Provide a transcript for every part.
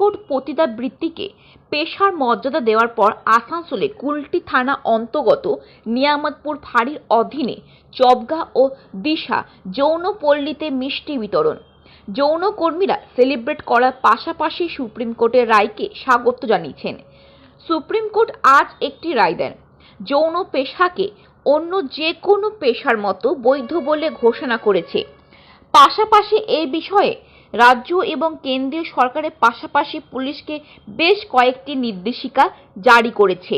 Court পতিতাবৃত্তিকে পেশার মর্যাদা দেওয়ার পর আসানসোলে কুলটি থানা অন্তর্গত নিয়ামতপুর ফাঁড়ির অধীনে চবগা ও দিশা যৌনপল্লীতে মিষ্টি বিতরণ। যৌনকর্মীরা সেলিব্রেট করার পাশাপাশি সুপ্রিম কোর্টের রায়কে স্বাগত জানিয়েছেন। সুপ্রিম কোর্ট আজ একটি রায় দেন, যৌন পেশাকে অন্য যে কোনো পেশার মতো বৈধ বলে ঘোষণা করেছে। পাশাপাশি এই বিষয়ে রাজ্য এবং কেন্দ্রীয় সরকারের পাশাপাশি পুলিশকে বেশ কয়েকটি নির্দেশিকা জারি করেছে।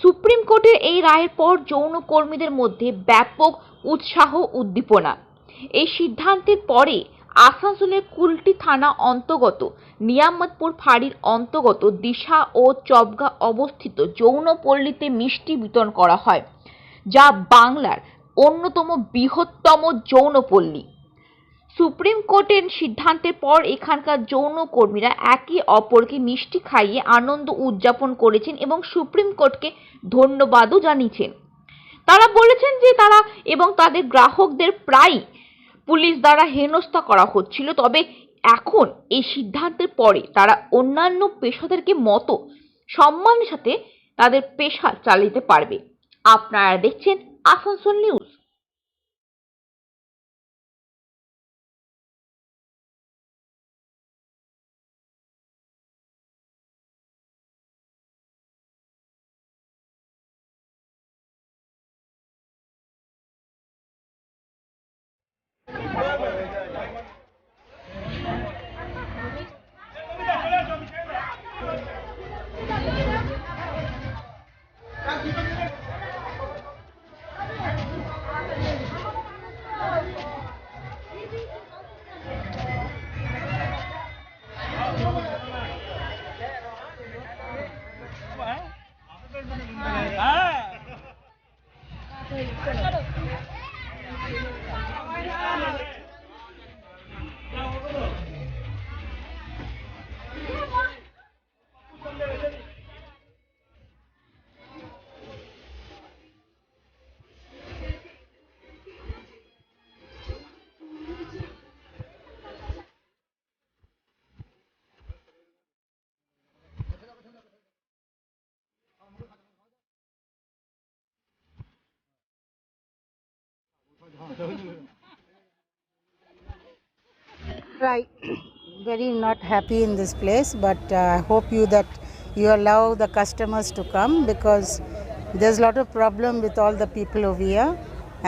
সুপ্রিম কোর্টের এই রায়ের পর যৌনকর্মীদের মধ্যে ব্যাপক উৎসাহ উদ্দীপনা। এই সিদ্ধান্তের পরে আসানসোলের কুলটি থানা অন্তর্গত নিয়ামতপুর ফাঁড়ির অন্তর্গত দিশা ও চবগা অবস্থিত যৌনপল্লীতে মিষ্টি বিতরণ করা হয়, যা বাংলার অন্যতম বৃহত্তম যৌনপল্লী। সুপ্রিম কোর্টের সিদ্ধান্তের পর এখানকার যৌনকর্মীরা একে অপরকে মিষ্টি খাইয়ে আনন্দ উদযাপন করেছেন এবং সুপ্রিম কোর্টকে ধন্যবাদও জানিয়েছেন। তারা বলেছেন যে তারা এবং তাদের গ্রাহকদের প্রায়ই পুলিশ দ্বারা হেনস্থা করা হচ্ছিল, তবে এখন এই সিদ্ধান্তের পরে তারা অন্যান্য পেশাদারকে মতো সম্মানের সাথে তাদের পেশা চালাতে পারবে। আপনারা দেখছেন Asansol news. Right, very not happy in this place, but I hope that you allow the customers to come, because there's a lot of problem with all the people over here,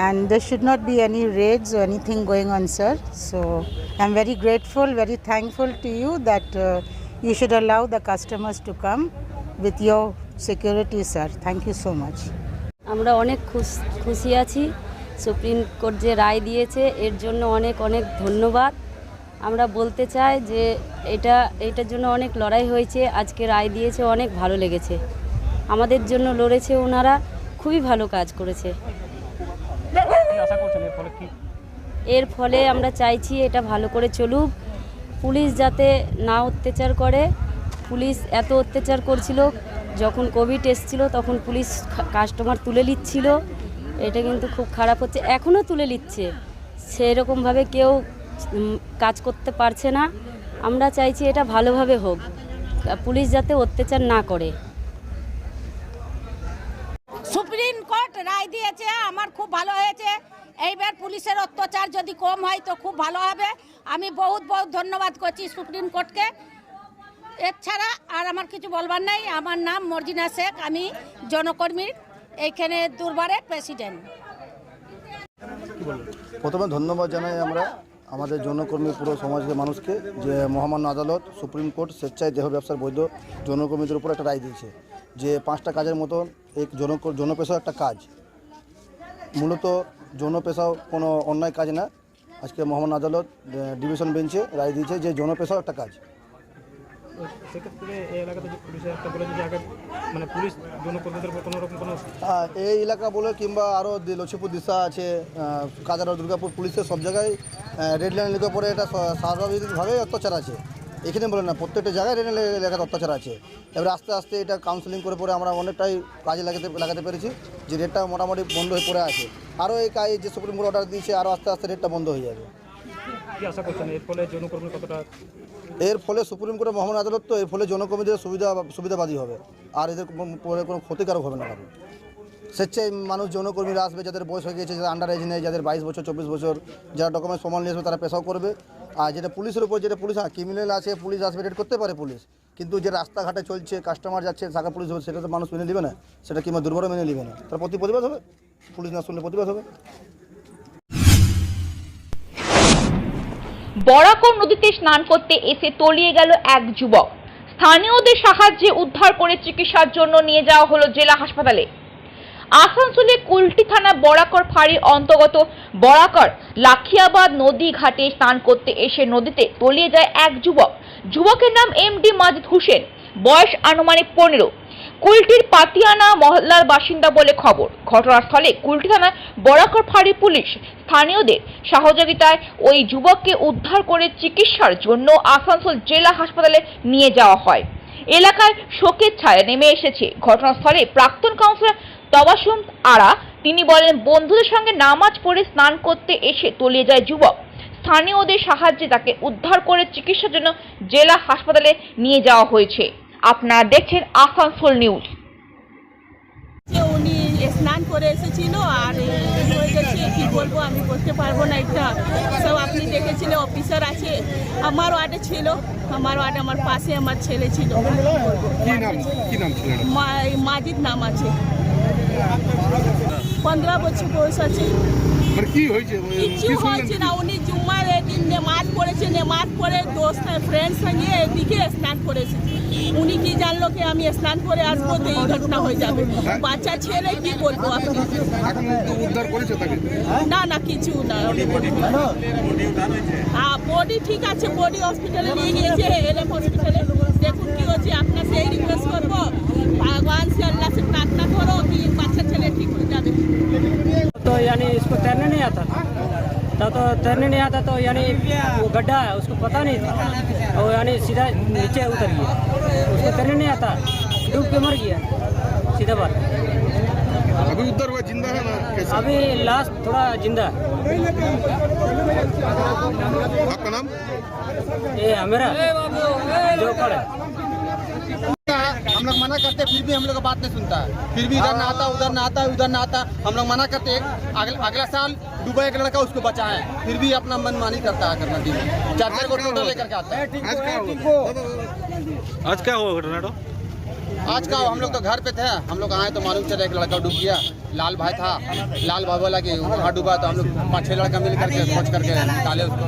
and there should not be any raids or anything going on, sir. So I'm very grateful, very thankful to you that you should allow the customers to come with your security, sir. Thank you so much. আমরা অনেক খুশি আছি। Supreme court যে রায় দিয়েছে এর জন্য অনেক অনেক ধন্যবাদ। আমরা বলতে চাই যে এটার জন্য অনেক লড়াই হয়েছে, আজকে রায় দিয়েছে, অনেক ভালো লেগেছে। আমাদের জন্য লড়েছে ওনারা, খুবই ভালো কাজ করেছে। এর ফলে আমরা চাইছি এটা ভালো করে চলুক, পুলিশ যাতে না অত্যাচার করে। পুলিশ এত অত্যাচার করছিল, যখন কোভিড এসেছিল তখন পুলিশ কাস্টমার তুলে নিচ্ছিল, এটা কিন্তু খুব খারাপ হচ্ছে। এখনও তুলে নিচ্ছে, সেরকমভাবে কেউ কাজ করতে পারছে না। আমরা চাইছি এটা ভালোভাবে হোক, পুলিশ যাতে অত্যাচার না করে। সুপ্রিম কোর্ট রায় দিয়েছে, আমার খুব ভালো হয়েছে। এইবার পুলিশের অত্যাচার যদি কম হয় তো খুব ভালো হবে। আমি বহুত বহুত ধন্যবাদ করছি সুপ্রিম কোর্টকে। এছাড়া আর আমার কিছু বলবার নেই। আমার নাম মর্জিনা শেখ, আমি জনকর্মীর এইখানে দুর্বারের প্রেসিডেন্ট। প্রথমে ধন্যবাদ জানাই আমরা আমাদের যৌনকর্মী পুরো সমাজের মানুষকে, যে মহামান্য আদালত সুপ্রিম কোর্ট স্বেচ্ছায় দেহ ব্যবসার বৈধ যৌনকর্মীদের উপর একটা রায় দিয়েছে, যে 5টা কাজের মতন এই যৌনপেশাও একটা কাজ। মূলত যৌনপেশাও কোনো অন্যায় কাজ না। আজকে মহামান্য আদালত ডিভিশন বেঞ্চে রায় দিয়েছে যে যৌনপেশাও একটা কাজ। এই এলাকা বলে কিংবা আরও লক্ষ্মীপুর দিশা আছে, কাজারা, দুর্গাপুর, পুলিশের সব জায়গায় রেড লাইন লেগে পরে এটা স্বাভাবিকভাবেই অত্যাচার আছে। এখানে বলে না, প্রত্যেকটা জায়গায় রেড লাইন এলাকার অত্যাচার আছে। এবার আস্তে আস্তে এটা কাউন্সেলিং করে পরে আমরা অনেকটাই কাজে লাগাতে পেরেছি, যে রেটটা মোটামুটি বন্ধ হয়ে পড়ে আছে। আরও এই কাজ যে সুপ্রিম কোর্ট অর্ডার দিয়েছে, আরও আস্তে আস্তে রেটটা বন্ধ হয়ে যাবে। কি আশা করছেন এর ফলে যৌনকর্মী কতটা এর ফলে সুপ্রিম কোর্টের মহামান্য আদালত তো এর ফলে জনকর্মীদের সুবিধাবাদী হবে, আর এদের পরে কোনো ক্ষতিকারক হবে না কারণ স্বেচ্ছায় মানুষ জনকর্মীরা আসবে, যাদের বয়স হয়ে গেছে, যাদের আন্ডার এজ নেই, যাদের 22 বছর 24 বছর, যারা ডকুমেন্টস প্রমাণ নিয়ে আসবে তারা পেশাও করবে। আর যেটা পুলিশের উপর, যেটা পুলিশ ক্রিমিনাল আছে, পুলিশ আসবে, রেড করতে পারে পুলিশ, কিন্তু যে রাস্তাঘাটে চলছে, কাস্টমার যাচ্ছে, শাখা পুলিশ হবে, সেটা তো মানুষ মেনে নেবে না, সেটা কিংবা দুর্বল মেনে নেবে না, তার প্রতিবাদ হবে, পুলিশ না শুনলে প্রতিবাদ হবে। বরাকর নদীতে স্নান করতে এসে তলিয়ে গেল এক যুবক। স্থানীয়দের সাহায্যে উদ্ধার করে চিকিৎসার জন্য নিয়ে যাওয়া হলো জেলা হাসপাতালে। আসানসোলে কুলটি থানা বরাকর ফাঁড়ির অন্তর্গত বরাকর লাখিয়াবাদ নদী ঘাটে স্নান করতে এসে নদীতে তলিয়ে যায় এক যুবক। যুবকের নাম এমডি মাজিদ হোসেন, বয়স আনুমানিক 15। কুলটির পাতিয়ানা মহল্লার বাসিন্দা বলে খবর। ঘটনাস্থলে কুলটি থানার বরাকর ফাঁড়ি পুলিশ স্থানীয়দের সহযোগিতায় ওই যুবককে উদ্ধার করে চিকিৎসার জন্য আসানসোল জেলা হাসপাতালে নিয়ে যাওয়া হয়। এলাকায় শোকের ছায়া নেমে এসেছে। ঘটনাস্থলে প্রাক্তন কাউন্সিলর তবাসুম আরা তিনি বলেন, বন্ধুদের সঙ্গে নামাজ পড়ে স্নান করতে এসে তলিয়ে যায় যুবক। স্থানীয়দের সাহায্যে তাকে উদ্ধার করে চিকিৎসার জন্য জেলা হাসপাতালে নিয়ে যাওয়া হয়েছে। আপনারা দেখছেন আসানসোল নিউজ। উনি স্নান করে এসেছিল আর হয়ে গেছে, কি বলবো আমি বলতে পারবো না। এটা সব আপনি দেখেছিলেন, অফিসার আছে, আমার ওয়ার্ডে ছিল, আমার ওয়ার্ডে আমার পাশে আমার ছেলে ছিল। মাজিদ নাম আছে, 15 বছর বয়স আছে। কিছু হয়েছে না, উনি জুম্মার দিন নেমাজ পড়েছে, নেমাজ পড়ে দোস্ত ফ্রেন্ড সঙ্গে এদিকে স্নান করেছে। উনি কি জানলো কি আমি স্নান করে আসবো তো এই ঘটনা হয়ে যাবে। বাচ্চা ছেলে, কি বলবো আপনি। না না কিছু না, বডি ঠিক আছে, বডি হসপিটালে নিয়ে গিয়েছে, এলএম হসপিটালে। দেখুন কি হচ্ছে, আপনার সেই রিকোয়েস্ট করবো, भगवान से अल्लाह से प्रार्थना करो कि बच्चा चले ठीक हो जाए। तो यानी इसको तैरने नहीं आता था, तो तैरने नहीं आता तो यानी वो गड्ढा है उसको पता नहीं था, और यानी सीधा नीचे उतर गया। उसको तैरने नहीं आता, डूब के मर गया सीधा बात। अभी उधर हुआ जिंदा है ना कैसे? अभी लास्ट थोड़ा जिंदा है। आपका नाम? ये मेरा जो है। हम लोग मना करते फिर भी हम लोग का बात नहीं सुनता है, फिर भी इधर ना आता, उधर ना आता, उधर ना आता। हम लोग मना करते, अगला साल डूबा एक लड़का, उसको बचाएं, फिर भी अपना मनमानी करता है करना दिन 4 को टोटल लेकर के आता है। आज क्या हुआ घटना? आज का हम लोग तो घर पे थे, हम लोग आए तो मालूम चला एक लड़का डूब गया। लाल भाई था, लाल भाई बोला कि वहाँ डूबा, तो हम लोग 5-6 लड़का मिल करके खोज करके डाले उसको।